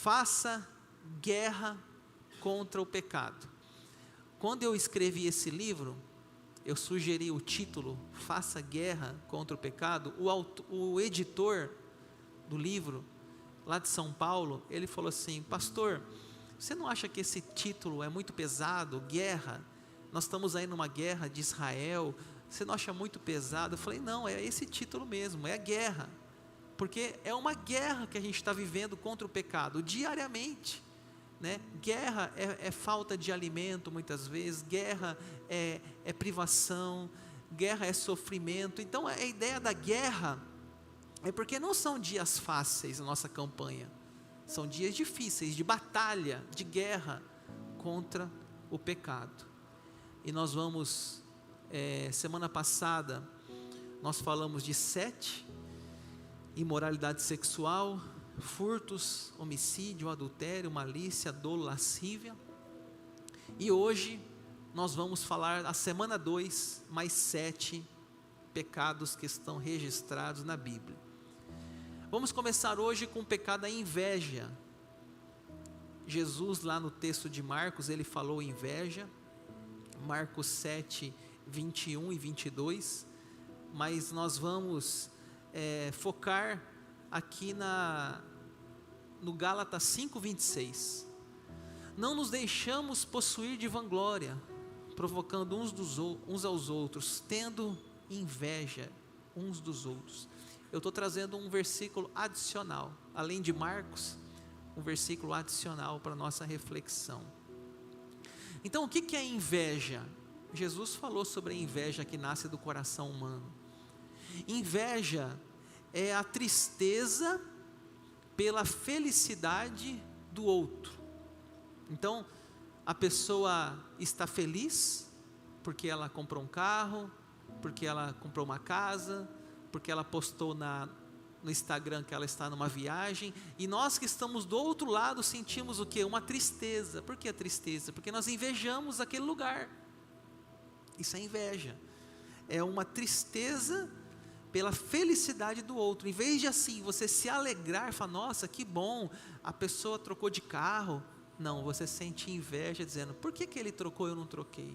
Faça guerra contra o pecado. Quando eu escrevi esse livro, eu sugeri o título, Faça Guerra contra o Pecado. O editor do livro, lá de São Paulo, ele falou assim: pastor, você não acha que esse título é muito pesado? Guerra, nós estamos aí numa guerra de Israel, você não acha muito pesado? Eu falei: não, é esse título mesmo, é a guerra, porque é uma guerra que a gente está vivendo contra o pecado, diariamente, né? Guerra é falta de alimento muitas vezes, guerra é privação, guerra é sofrimento. Então a ideia da guerra é porque não são dias fáceis na nossa campanha, são dias difíceis, de batalha, de guerra contra o pecado. E nós vamos, semana passada, nós falamos de 7, imoralidade sexual, furtos, homicídio, adultério, malícia, dolo, lascívia. E hoje nós vamos falar, a semana 2, mais 7 pecados que estão registrados na Bíblia. Vamos começar hoje com o pecado da inveja. Jesus, lá no texto de Marcos, ele falou inveja, Marcos 7, 21 e 22, mas nós vamos focar aqui no Gálatas 5, 26. Não nos deixamos possuir de vanglória, provocando uns aos outros, tendo inveja uns dos outros. Eu estou trazendo um versículo adicional, além de Marcos, um versículo adicional para a nossa reflexão. Então, o que é inveja? Jesus falou sobre a inveja que nasce do coração humano. Inveja é a tristeza pela felicidade do outro. Então, a pessoa está feliz porque ela comprou um carro, porque ela comprou uma casa, porque ela postou no Instagram que ela está numa viagem, e nós que estamos do outro lado sentimos o quê? Uma tristeza. Por que a tristeza? Porque nós invejamos aquele lugar. Isso é inveja, é uma tristeza pela felicidade do outro. Em vez de assim, você se alegrar, falar: nossa, que bom, a pessoa trocou de carro. Não, você sente inveja dizendo: por que ele trocou e eu não troquei?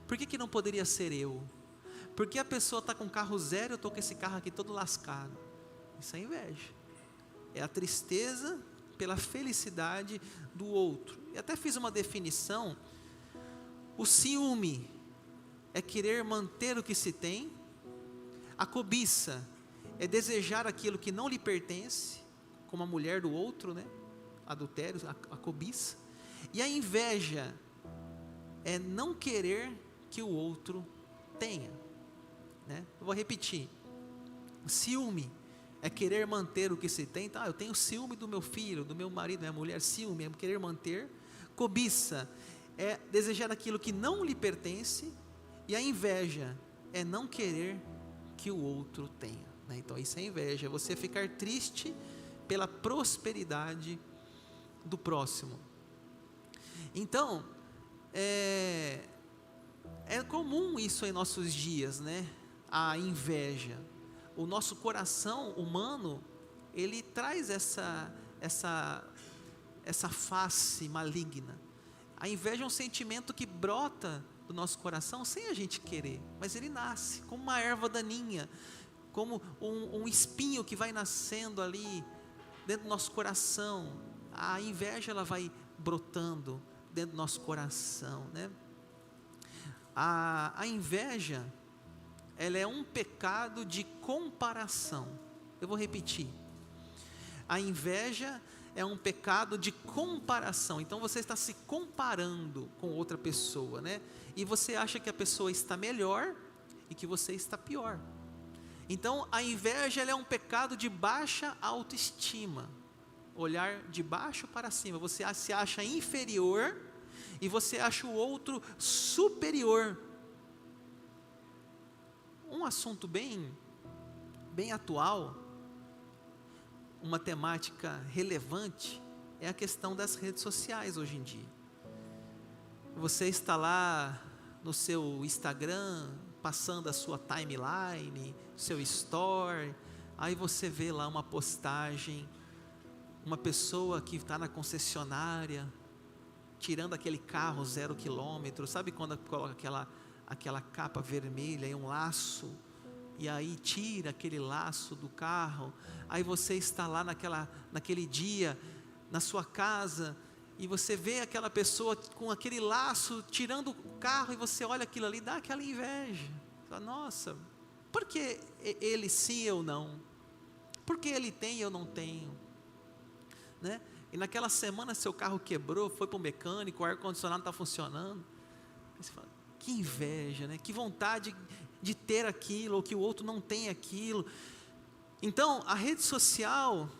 Por que não poderia ser eu? Porque a pessoa está com carro zero, eu estou com esse carro aqui todo lascado. Isso é inveja, é a tristeza pela felicidade do outro. E até fiz uma definição: o ciúme é querer manter o que se tem, a cobiça é desejar aquilo que não lhe pertence, como a mulher do outro, né? Adultério, a cobiça. E a inveja é não querer que o outro tenha, né? Eu vou repetir: ciúme é querer manter o que se tem. Tá, eu tenho ciúme do meu filho, do meu marido, da minha mulher. Ciúme é querer manter. Cobiça é desejar aquilo que não lhe pertence, e a inveja é não querer que o outro tenha, né? Então isso é inveja, é você ficar triste pela prosperidade do próximo. Então é comum isso em nossos dias, né? A inveja. O nosso coração humano, ele traz essa face maligna. A inveja é um sentimento que brota do nosso coração sem a gente querer, mas ele nasce como uma erva daninha, como um espinho que vai nascendo ali dentro do nosso coração. A inveja, ela vai brotando dentro do nosso coração, né? A inveja, ela é um pecado de comparação. Eu vou repetir: a inveja é um pecado de comparação. Então você está se comparando com outra pessoa, né? E você acha que a pessoa está melhor e que você está pior. Então a inveja, ela é um pecado de baixa autoestima, olhar de baixo para cima. Você se acha inferior e você acha o outro superior. Um assunto bem atual, uma temática relevante, é a questão das redes sociais hoje em dia. Você está lá no seu Instagram, passando a sua timeline, seu story, aí você vê lá uma postagem uma pessoa que está na concessionária, tirando aquele carro 0 quilômetro, sabe quando coloca aquela capa vermelha e um laço, e aí tira aquele laço do carro, aí você está lá naquele dia, na sua casa, e você vê aquela pessoa com aquele laço, tirando o carro, e você olha aquilo ali, dá aquela inveja, fala, nossa, por que ele sim e eu não? Por que ele tem e eu não tenho? Né? E naquela semana seu carro quebrou, foi para o mecânico, o ar-condicionado não está funcionando, aí você fala, que inveja, né? Que vontade de ter aquilo, ou que o outro não tem aquilo. Então, a rede social,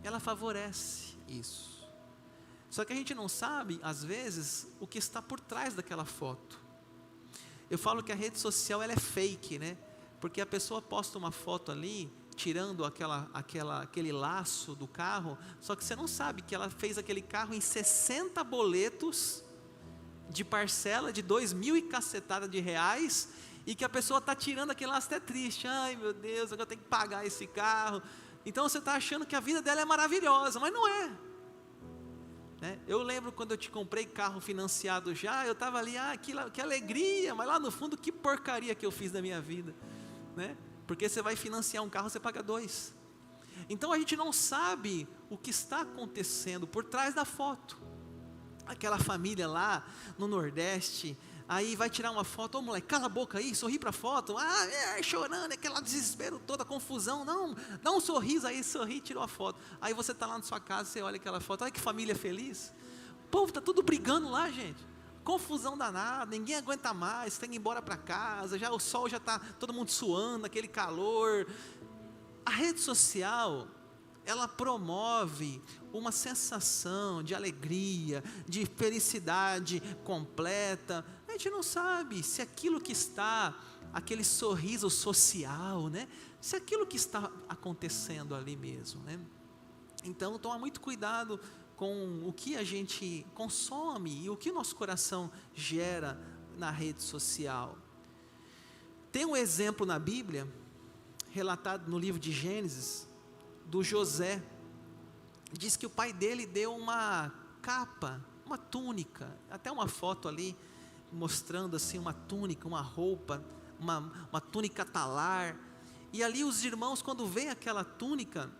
ela favorece isso. Só que a gente não sabe, às vezes, o que está por trás daquela foto. Eu falo que a rede social, ela é fake, né? Porque a pessoa posta uma foto ali, tirando aquele laço do carro, só que você não sabe que ela fez aquele carro em 60 boletos, de parcela de 2.000 e cacetada de reais, e que a pessoa está tirando aquele laço até triste, ai meu Deus, agora eu tenho que pagar esse carro, então você está achando que a vida dela é maravilhosa, mas não é, né? Eu lembro quando eu te comprei carro financiado já, eu estava ali, que alegria, mas lá no fundo, que porcaria que eu fiz da minha vida, né? Porque você vai financiar um carro, você paga 2, então a gente não sabe o que está acontecendo por trás da foto. Aquela família lá no Nordeste, aí vai tirar uma foto, ô moleque, cala a boca aí, sorri para a foto, chorando, aquela desespero toda, confusão, não, dá um sorriso aí, sorri, tirou a foto, aí você está lá na sua casa, você olha aquela foto, olha que família feliz, o povo está tudo brigando lá, gente, confusão danada, ninguém aguenta mais, tem que ir embora para casa, já o sol já está, todo mundo suando, aquele calor. A rede social, ela promove uma sensação de alegria, de felicidade completa. A gente não sabe se aquilo que está, aquele sorriso social, né? Se aquilo que está acontecendo ali mesmo, né? Então, toma muito cuidado com o que a gente consome e o que o nosso coração gera na rede social. Tem um exemplo na Bíblia, relatado no livro de Gênesis, do José. Diz que o pai dele deu uma capa, uma túnica, até uma foto ali, mostrando assim uma túnica, uma roupa, uma túnica talar, e ali os irmãos, quando veem aquela túnica,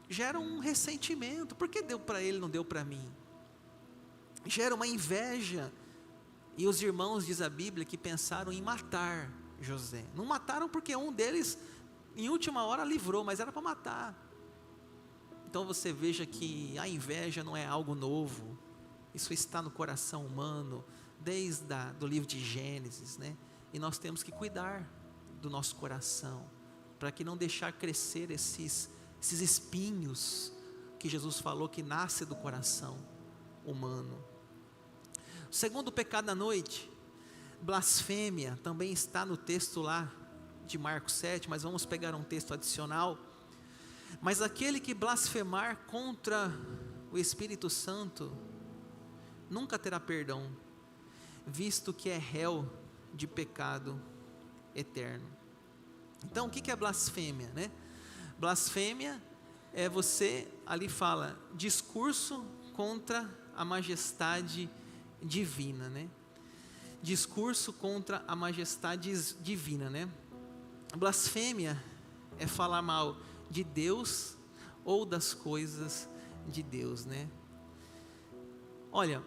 gera um ressentimento, por que deu para ele, não deu para mim? Gera uma inveja, e os irmãos, diz a Bíblia, que pensaram em matar José. Não mataram porque um deles, em última hora, livrou, mas era para matar. Então você veja que a inveja não é algo novo, isso está no coração humano, desde do livro de Gênesis, né? E nós temos que cuidar do nosso coração, para que não deixar crescer esses espinhos, que Jesus falou que nasce do coração humano. O segundo pecado da noite, blasfêmia, também está no texto lá de Marcos 7, mas vamos pegar um texto adicional. Mas aquele que blasfemar contra o Espírito Santo, nunca terá perdão, visto que é réu de pecado eterno. Então o que é blasfêmia, né? Blasfêmia é você, ali fala, discurso contra a majestade divina, né? Discurso contra a majestade divina, né? Blasfêmia é falar mal de Deus ou das coisas de Deus, né? Olha,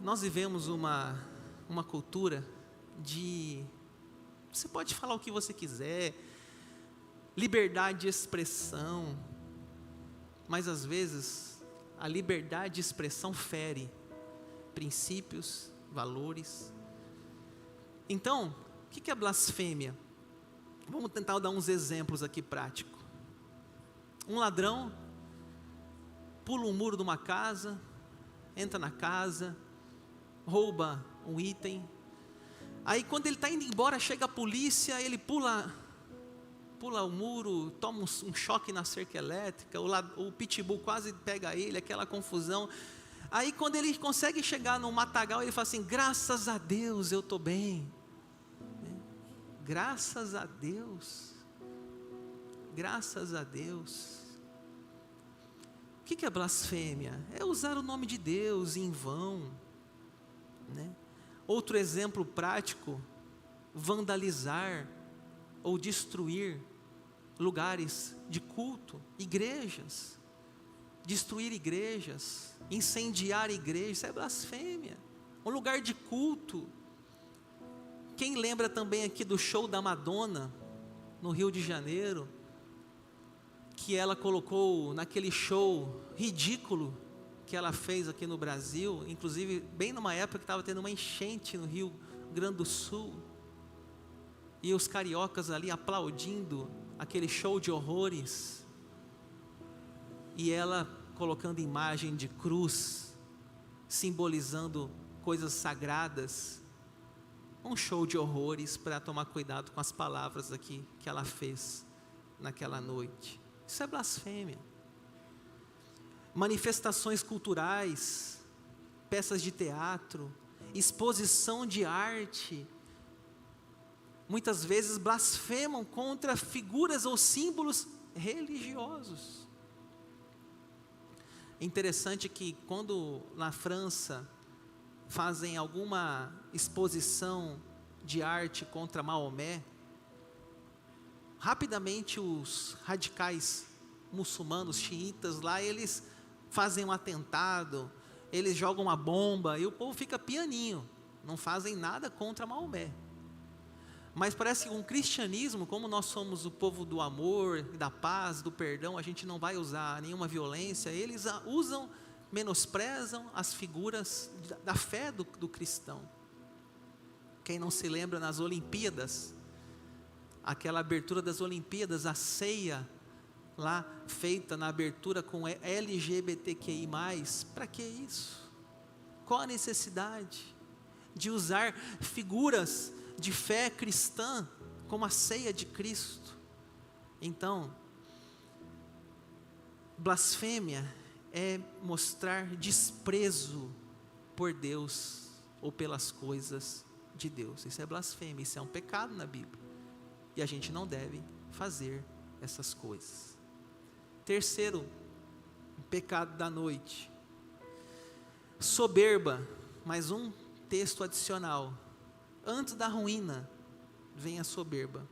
nós vivemos uma cultura de, você pode falar o que você quiser, liberdade de expressão, mas às vezes a liberdade de expressão fere princípios, valores. Então, o que é blasfêmia? Vamos tentar dar uns exemplos aqui práticos. Um ladrão pula um muro de uma casa, entra na casa, rouba um item. Aí quando ele está indo embora, chega a polícia, ele pula o muro, toma um choque na cerca elétrica, o pitbull quase pega ele, aquela confusão. Aí quando ele consegue chegar no matagal, ele fala assim, graças a Deus eu estou bem. Graças a Deus. Graças a Deus. que é blasfêmia? É usar o nome de Deus em vão, né? Outro exemplo prático: vandalizar ou destruir lugares de culto, igrejas, destruir igrejas, incendiar igrejas, isso é blasfêmia. Um lugar de culto. Quem lembra também aqui do show da Madonna, no Rio de Janeiro, que ela colocou naquele show ridículo que ela fez aqui no Brasil, inclusive bem numa época que estava tendo uma enchente no Rio Grande do Sul, e os cariocas ali aplaudindo aquele show de horrores, e ela colocando imagem de cruz, simbolizando coisas sagradas, um show de horrores, para tomar cuidado com as palavras aqui que ela fez naquela noite. Isso é blasfêmia. Manifestações culturais, peças de teatro, exposição de arte, muitas vezes blasfemam contra figuras ou símbolos religiosos. Interessante que quando na França fazem alguma exposição de arte contra Maomé, rapidamente os radicais muçulmanos, xiitas lá, eles fazem um atentado, eles jogam uma bomba, e o povo fica pianinho, não fazem nada contra Maomé. Mas parece que com o cristianismo, como nós somos o povo do amor, da paz, do perdão, a gente não vai usar nenhuma violência, eles usam, menosprezam as figuras da fé do cristão. Quem não se lembra nas Olimpíadas, aquela abertura das Olimpíadas, a ceia lá feita na abertura com LGBTQI+, para que isso? Qual a necessidade de usar figuras de fé cristã como a ceia de Cristo? Então, blasfêmia é mostrar desprezo por Deus ou pelas coisas de Deus. Isso é blasfêmia, isso é um pecado na Bíblia, e a gente não deve fazer essas coisas. Terceiro pecado da noite: soberba. Mais um texto adicional: antes da ruína vem a soberba,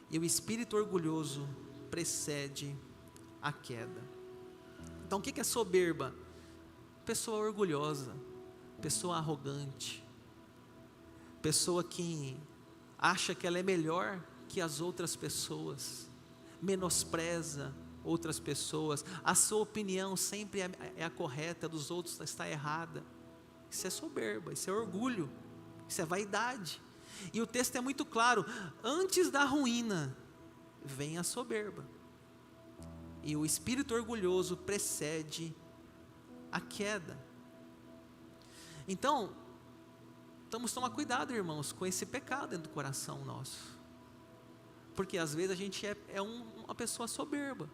e o espírito orgulhoso precede a queda. Então o que é soberba? Pessoa orgulhosa, pessoa arrogante, pessoa que acha que ela é melhor que as outras pessoas, menospreza outras pessoas, a sua opinião sempre é a correta, a dos outros está errada. Isso é soberba, isso é orgulho, isso é vaidade. E o texto é muito claro: antes da ruína vem a soberba, e o espírito orgulhoso precede a queda. Então, vamos tomar cuidado, irmãos, com esse pecado dentro do coração nosso, porque às vezes a gente é uma pessoa soberba.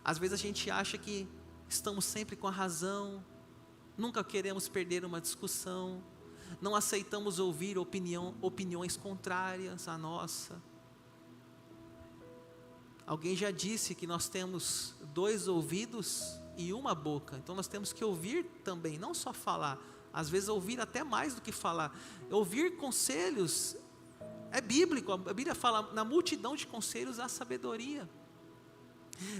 Às vezes a gente acha que estamos sempre com a razão, nunca queremos perder uma discussão, não aceitamos ouvir opiniões contrárias à nossa. Alguém já disse que nós temos 2 ouvidos e uma boca, então nós temos que ouvir também, não só falar. Às vezes ouvir até mais do que falar. Ouvir conselhos é bíblico, a Bíblia fala: na multidão de conselhos há sabedoria.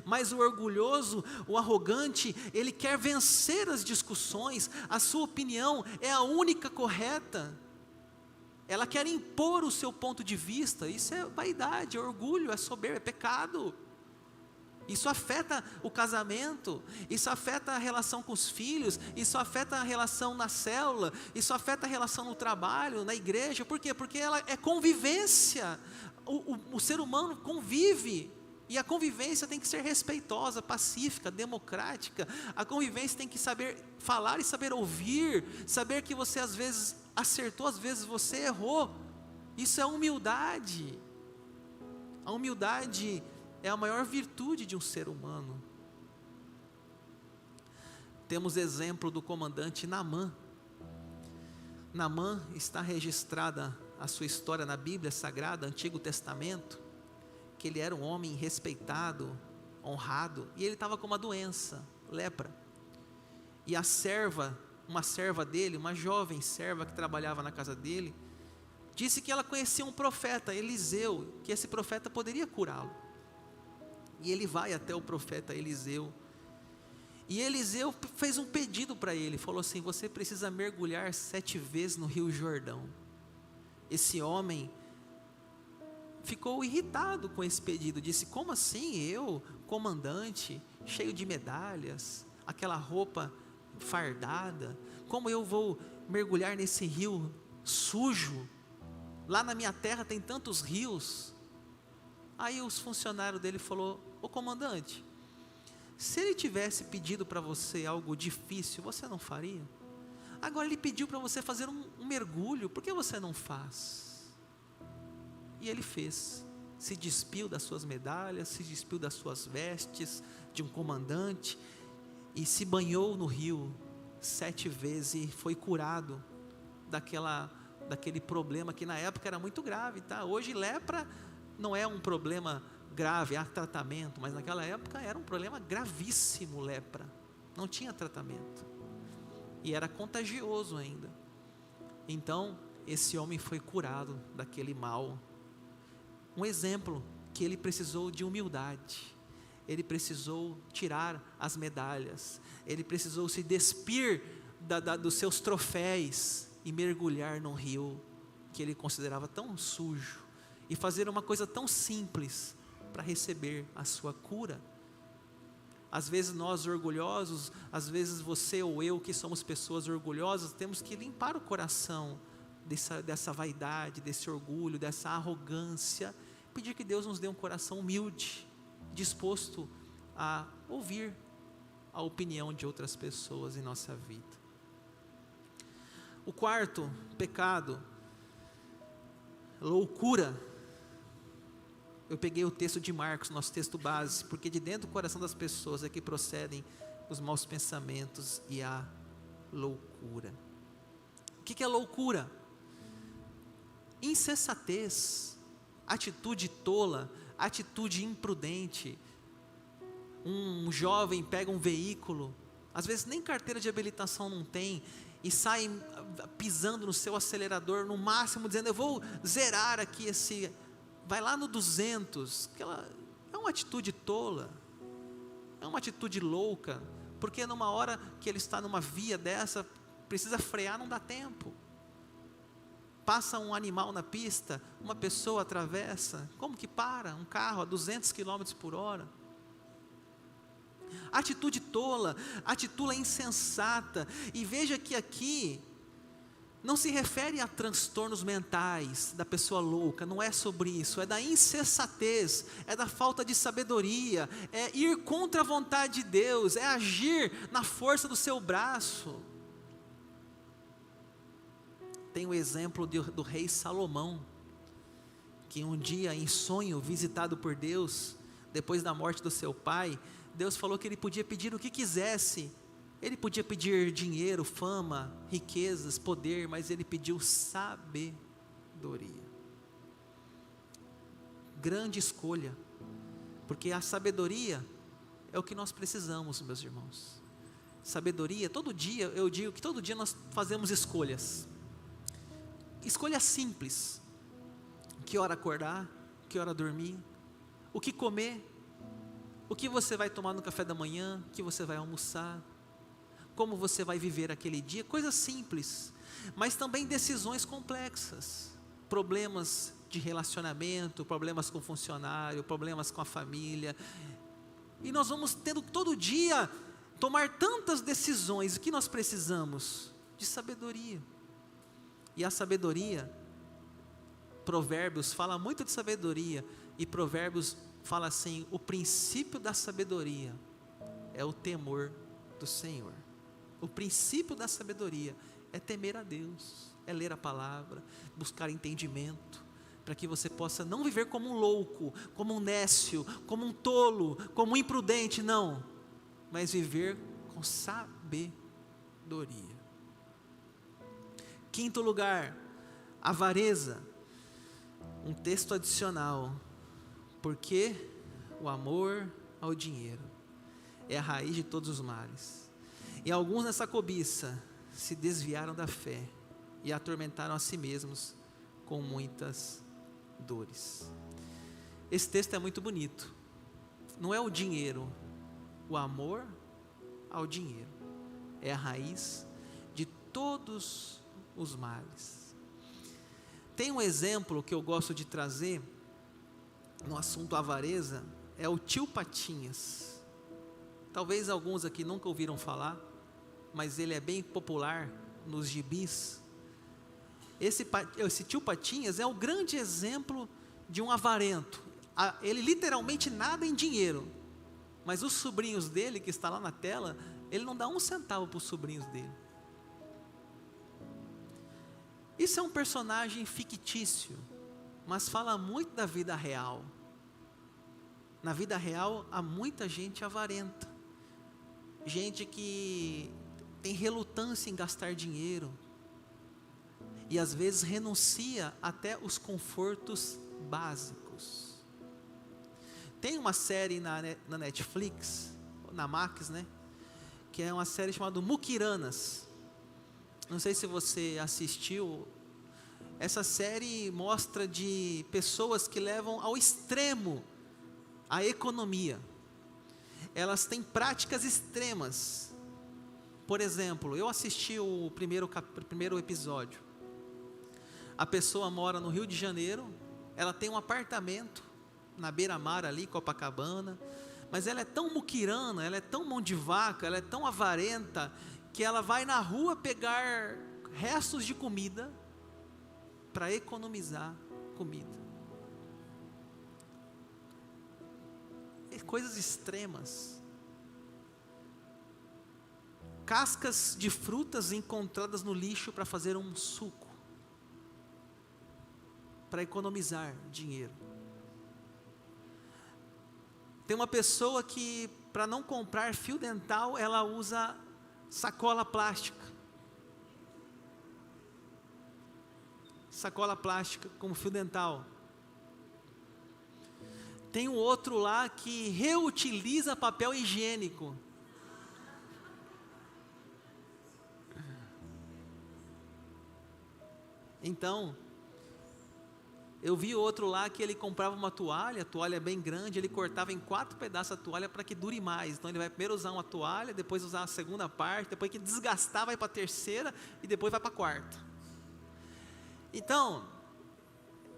Mas o orgulhoso, o arrogante, ele quer vencer as discussões, a sua opinião é a única correta, ela quer impor o seu ponto de vista. Isso é vaidade, é orgulho, é soberba, é pecado. Isso afeta o casamento, isso afeta a relação com os filhos, isso afeta a relação na célula, isso afeta a relação no trabalho, na igreja. Por quê? Porque ela é convivência, o ser humano convive, e a convivência tem que ser respeitosa, pacífica, democrática. A convivência tem que saber falar e saber ouvir, saber que você às vezes acertou, às vezes você errou. Isso é humildade. A humildade é a maior virtude de um ser humano. Temos exemplo do comandante Naamã. Naamã está registrada a sua história na Bíblia Sagrada, Antigo Testamento, que ele era um homem respeitado, honrado, e ele estava com uma doença, lepra. E a serva, uma serva dele, uma jovem serva que trabalhava na casa dele, disse que ela conhecia um profeta, Eliseu, que esse profeta poderia curá-lo. E ele vai até o profeta Eliseu, e Eliseu fez um pedido para ele, falou assim: você precisa mergulhar 7 vezes no Rio Jordão. Esse homem ficou irritado com esse pedido, disse: como assim eu, comandante, cheio de medalhas, aquela roupa fardada, como eu vou mergulhar nesse rio sujo? Lá na minha terra tem tantos rios. Aí os funcionários dele falou: ô comandante, se ele tivesse pedido para você algo difícil, você não faria? Agora ele pediu para você fazer um mergulho, por que você não faz? E ele fez, se despiu das suas medalhas, se despiu das suas vestes de um comandante, e se banhou no rio 7 vezes, e foi curado daquele problema que na época era muito grave, tá? Hoje lepra não é um problema grave, há tratamento, mas naquela época era um problema gravíssimo, lepra, não tinha tratamento, e era contagioso ainda. Então esse homem foi curado daquele mal. Um exemplo que ele precisou de humildade, ele precisou tirar as medalhas, ele precisou se despir dos seus troféus e mergulhar num rio que ele considerava tão sujo, e fazer uma coisa tão simples para receber a sua cura. Às vezes nós orgulhosos, às vezes você ou eu que somos pessoas orgulhosas, temos que limpar o coração dessa vaidade, desse orgulho, dessa arrogância, pedir que Deus nos dê um coração humilde, disposto a ouvir a opinião de outras pessoas em nossa vida. O quarto pecado, loucura. Eu peguei o texto de Marcos, nosso texto base, porque de dentro do coração das pessoas é que procedem os maus pensamentos e a loucura. O que é loucura? Insensatez, atitude tola, atitude imprudente. Um jovem pega um veículo, às vezes nem carteira de habilitação não tem, e sai pisando no seu acelerador, no máximo dizendo: eu vou zerar aqui esse... vai lá no 200, é uma atitude tola, é uma atitude louca, porque numa hora que ele está numa via dessa, precisa frear, não dá tempo. Passa um animal na pista, uma pessoa atravessa, como que para? Um carro a 200 km por hora. Atitude tola, atitude insensata. E veja que aqui não se refere a transtornos mentais da pessoa louca, não é sobre isso, é da insensatez, é da falta de sabedoria, é ir contra a vontade de Deus, é agir na força do seu braço. Tem o exemplo do rei Salomão, que um dia em sonho, visitado por Deus, depois da morte do seu pai, Deus falou que ele podia pedir o que quisesse. Ele podia pedir dinheiro, fama, riquezas, poder, mas ele pediu sabedoria. Grande escolha, porque a sabedoria é o que nós precisamos, meus irmãos. Sabedoria, todo dia, eu digo que todo dia nós fazemos escolhas. Escolhas simples: que hora acordar, que hora dormir, o que comer, o que você vai tomar no café da manhã, o que você vai almoçar, como você vai viver aquele dia, coisas simples, mas também decisões complexas, problemas de relacionamento, problemas com o funcionário, problemas com a família, e nós vamos tendo todo dia tomar tantas decisões. O que nós precisamos? De sabedoria. E a sabedoria, Provérbios fala muito de sabedoria, e Provérbios fala assim: o princípio da sabedoria é o temor do Senhor. O princípio da sabedoria é temer a Deus, é ler a palavra, buscar entendimento, para que você possa não viver como um louco, como um nécio, como um tolo, como um imprudente, não, mas viver com sabedoria. Quinto lugar, avareza. Um texto adicional: porque o amor ao dinheiro é a raiz de todos os males. E alguns nessa cobiça se desviaram da fé e atormentaram a si mesmos com muitas dores. Esse texto é muito bonito. Não é o dinheiro, o amor ao dinheiro é a raiz de todos os males. Tem um exemplo que eu gosto de trazer no assunto avareza, é o tio Patinhas. Talvez alguns aqui nunca ouviram falar, mas ele é bem popular nos gibis. Esse tio Patinhas é o grande exemplo de um avarento. Ele literalmente nada em dinheiro, mas os sobrinhos dele, que está lá na tela, ele não dá um centavo para os sobrinhos dele. Isso é um personagem fictício, mas fala muito da vida real. Na vida real há muita gente avarenta, gente que tem relutância em gastar dinheiro, e às vezes renuncia até os confortos básicos. Tem uma série na Netflix, na Max, né? Que é uma série chamada Mukiranas. Não sei se você assistiu. Essa série mostra de pessoas que levam ao extremo a economia. Elas têm práticas extremas. Por exemplo, eu assisti o primeiro episódio. A pessoa mora no Rio de Janeiro, ela tem um apartamento na beira-mar ali, Copacabana, mas ela é tão muquirana, ela é tão mão de vaca, ela é tão avarenta, que ela vai na rua pegar restos de comida para economizar comida. Coisas extremas. Cascas de frutas encontradas no lixo para fazer um suco, para economizar dinheiro. Tem uma pessoa que, para não comprar fio dental, ela usa sacola plástica. Sacola plástica como fio dental. Tem um outro lá que reutiliza papel higiênico. Então, eu vi outro lá que ele comprava uma toalha, a toalha é bem grande, ele cortava em 4 pedaços a toalha para que dure mais. Então ele vai primeiro usar uma toalha, depois usar a segunda parte, depois que desgastar vai para a terceira e depois vai para a quarta. Então,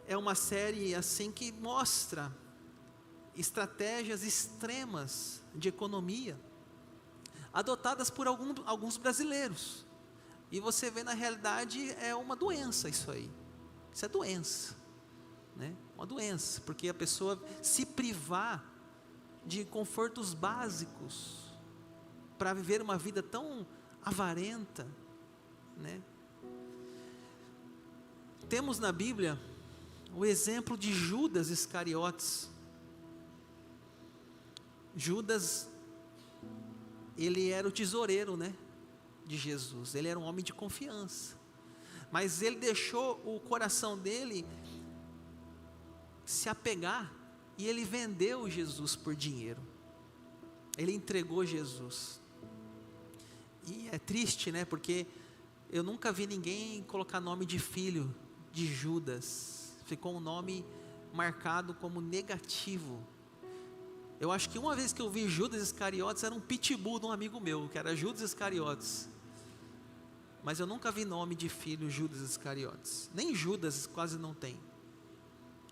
é uma série assim que mostra estratégias extremas de economia, adotadas por alguns brasileiros. E você vê, na realidade, é uma doença isso aí. Isso é doença, né? Uma doença, porque a pessoa se privar de confortos básicos para viver uma vida tão avarenta, né? Temos na Bíblia o exemplo de Judas Iscariotes. Judas, ele era o tesoureiro, né, de Jesus. Ele era um homem de confiança, mas ele deixou o coração dele se apegar, e ele vendeu Jesus por dinheiro. Ele entregou Jesus. E é triste, né, porque eu nunca vi ninguém colocar nome de filho de Judas. Ficou um nome marcado como negativo. Eu acho que uma vez que eu vi Judas Iscariotes, era um pitbull de um amigo meu, que era Judas Iscariotes. Mas eu nunca vi nome de filho Judas Iscariotes. Nem Judas quase não tem.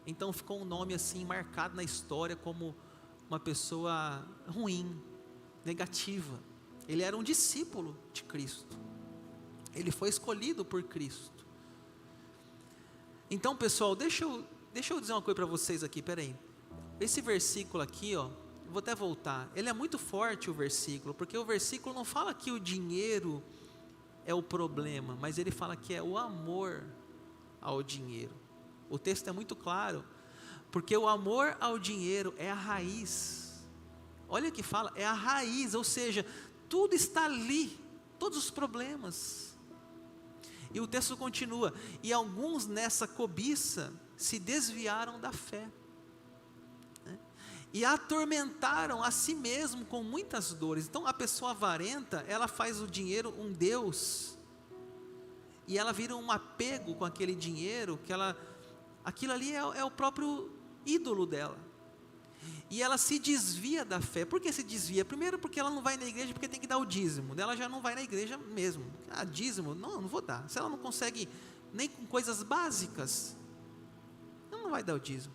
Então ficou um nome assim marcado na história como uma pessoa ruim, negativa. Ele era um discípulo de Cristo. Ele foi escolhido por Cristo. Então, pessoal, deixa eu dizer uma coisa para vocês aqui, peraí. Esse versículo aqui, ó, eu vou até voltar. Ele é muito forte, o versículo, porque o versículo não fala que o dinheiro é o problema, mas ele fala que é o amor ao dinheiro. O texto é muito claro, porque o amor ao dinheiro é a raiz. Olha que fala, é a raiz, ou seja, tudo está ali, todos os problemas. E o texto continua, e alguns nessa cobiça se desviaram da fé. e atormentaram a si mesmo com muitas dores. Então a pessoa avarenta, ela faz o dinheiro um Deus, e ela vira um apego com aquele dinheiro, aquilo ali é o próprio ídolo dela, e ela se desvia da fé. Por que se desvia? Primeiro porque ela não vai na igreja, porque tem que dar o dízimo, ela já não vai na igreja mesmo. Dízimo, não vou dar. Se ela não consegue nem com coisas básicas, ela não vai dar o dízimo.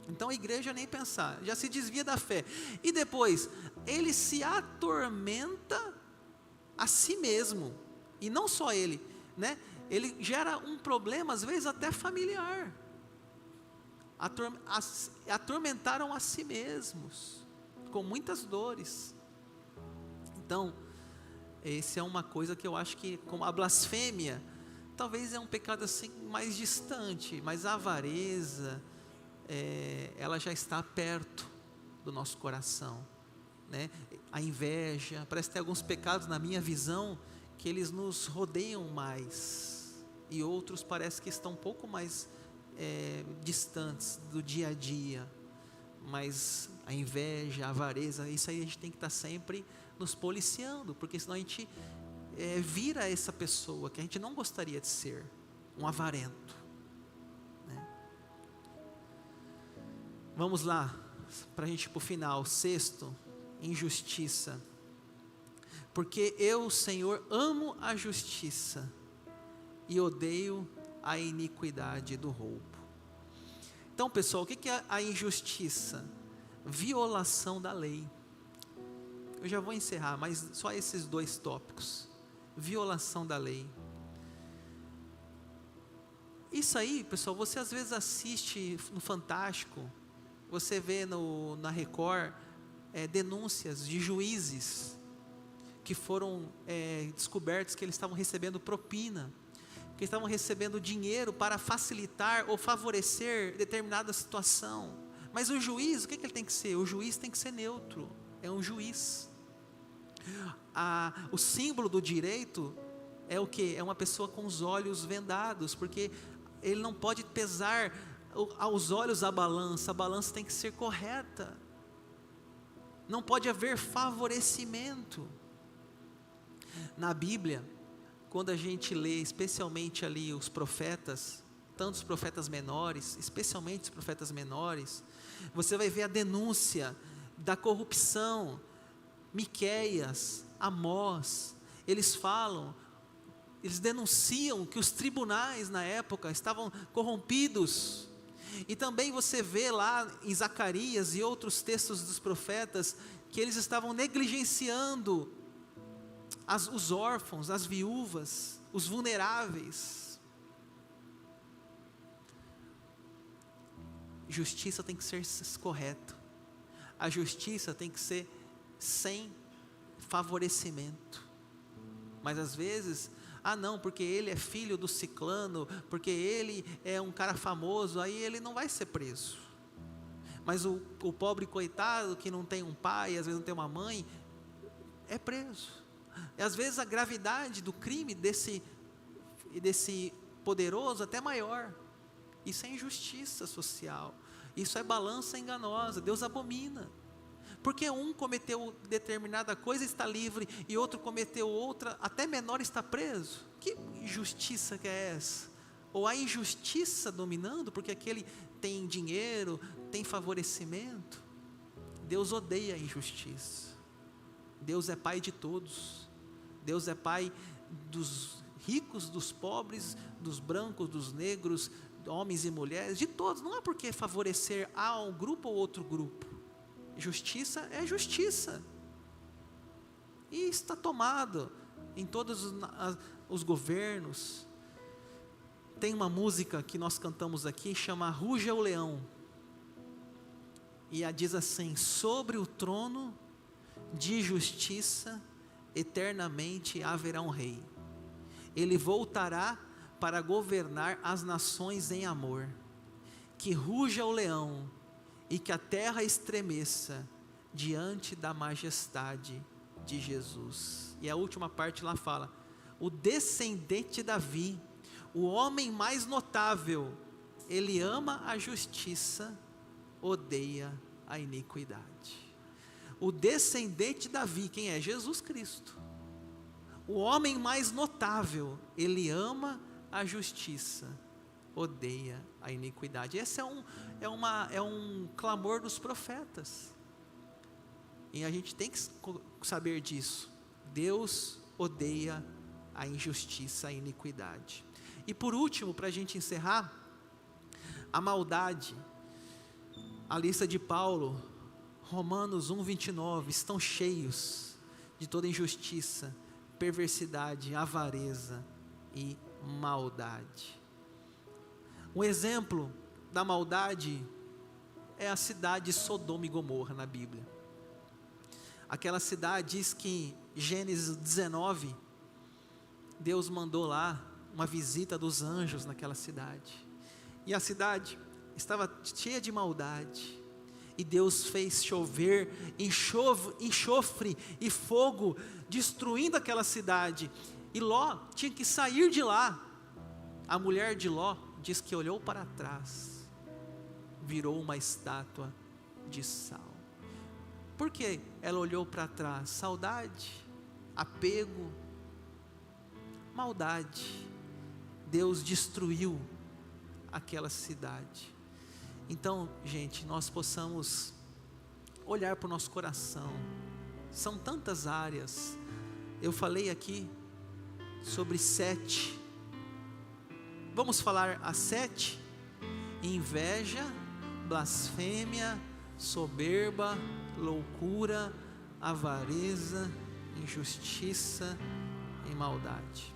Então a igreja nem pensar, já se desvia da fé. E depois, ele se atormenta a si mesmo, e não só ele, né? Ele gera um problema, às vezes até familiar. Atormentaram a si mesmos, com muitas dores. Então, essa é uma coisa que eu acho que, como a blasfêmia, talvez é um pecado assim mais distante, mas a avareza, ela já está perto do nosso coração, né? A inveja, parece ter alguns pecados na minha visão, que eles nos rodeiam mais, e outros parece que estão um pouco mais distantes do dia a dia. Mas a inveja, a avareza, isso aí a gente tem que estar sempre nos policiando, porque senão a gente vira essa pessoa que a gente não gostaria de ser, um avarento, né? Vamos lá, para a gente ir para o final. Sexto, injustiça. Porque eu, Senhor, amo a justiça e odeio a iniquidade do roubo. Então, pessoal, o que é a injustiça? Violação da lei. Eu já vou encerrar, mas só esses dois tópicos. Violação da lei. Isso aí, pessoal, você às vezes assiste no Fantástico, você vê na Record, denúncias de juízes que foram descobertos que eles estavam recebendo propina, que estavam recebendo dinheiro para facilitar ou favorecer determinada situação. Mas o juiz, o que ele tem que ser? O juiz tem que ser neutro, é um juiz. O símbolo do direito é o quê? É uma pessoa com os olhos vendados, porque ele não pode pesar aos olhos a balança tem que ser correta, não pode haver favorecimento. Na Bíblia, quando a gente lê especialmente ali os profetas, tanto os profetas menores, especialmente os profetas menores, você vai ver a denúncia da corrupção. Miqueias, Amós, eles denunciam que os tribunais na época estavam corrompidos. E também você vê lá em Zacarias e outros textos dos profetas, que eles estavam negligenciando os órfãos, as viúvas, os vulneráveis. Justiça tem que ser correto, a justiça tem que ser sem favorecimento. Mas às vezes, não, porque ele é filho do ciclano, porque ele é um cara famoso, aí ele não vai ser preso. Mas o pobre coitado que não tem um pai, às vezes não tem uma mãe, é preso. E às vezes a gravidade do crime desse poderoso até maior. Isso é injustiça social, isso é balança enganosa, Deus abomina. Porque um cometeu determinada coisa e está livre, e outro cometeu outra, até menor, está preso. Que injustiça que é essa? Ou a injustiça dominando, porque aquele tem dinheiro, tem favorecimento. Deus odeia a injustiça. Deus é pai de todos. Deus é pai dos ricos, dos pobres, dos brancos, dos negros, homens e mulheres, de todos. Não é porque favorecer a um grupo ou outro grupo. Justiça é justiça, e está tomado em todos os governos. Tem uma música que nós cantamos aqui, chama Ruja o Leão, e ela diz assim: sobre o trono de justiça eternamente haverá um rei, ele voltará para governar as nações em amor. Que ruja o leão e que a terra estremeça diante da majestade de Jesus. E a última parte lá fala: o descendente de Davi, o homem mais notável, ele ama a justiça, odeia a iniquidade. O descendente de Davi, quem é? Jesus Cristo. O homem mais notável, ele ama a justiça, odeia a iniquidade. Esse é um clamor dos profetas. E a gente tem que saber disso. Deus odeia a injustiça, a iniquidade. E por último, para a gente encerrar, a maldade. A lista de Paulo, Romanos 1:29, estão cheios de toda injustiça, perversidade, avareza e maldade. Um exemplo da maldade é a cidade de Sodoma e Gomorra na Bíblia. Aquela cidade diz que em Gênesis 19, Deus mandou lá uma visita dos anjos naquela cidade. E a cidade estava cheia de maldade. E Deus fez chover enxofre e fogo, destruindo aquela cidade. E Ló tinha que sair de lá. A mulher de Ló diz que olhou para trás, virou uma estátua de sal. Por que ela olhou para trás? Saudade, apego, maldade. Deus destruiu aquela cidade. Então, gente, nós possamos olhar para o nosso coração. São tantas áreas. Eu falei aqui sobre 7. Vamos falar as 7? Inveja, blasfêmia, soberba, loucura, avareza, injustiça e maldade.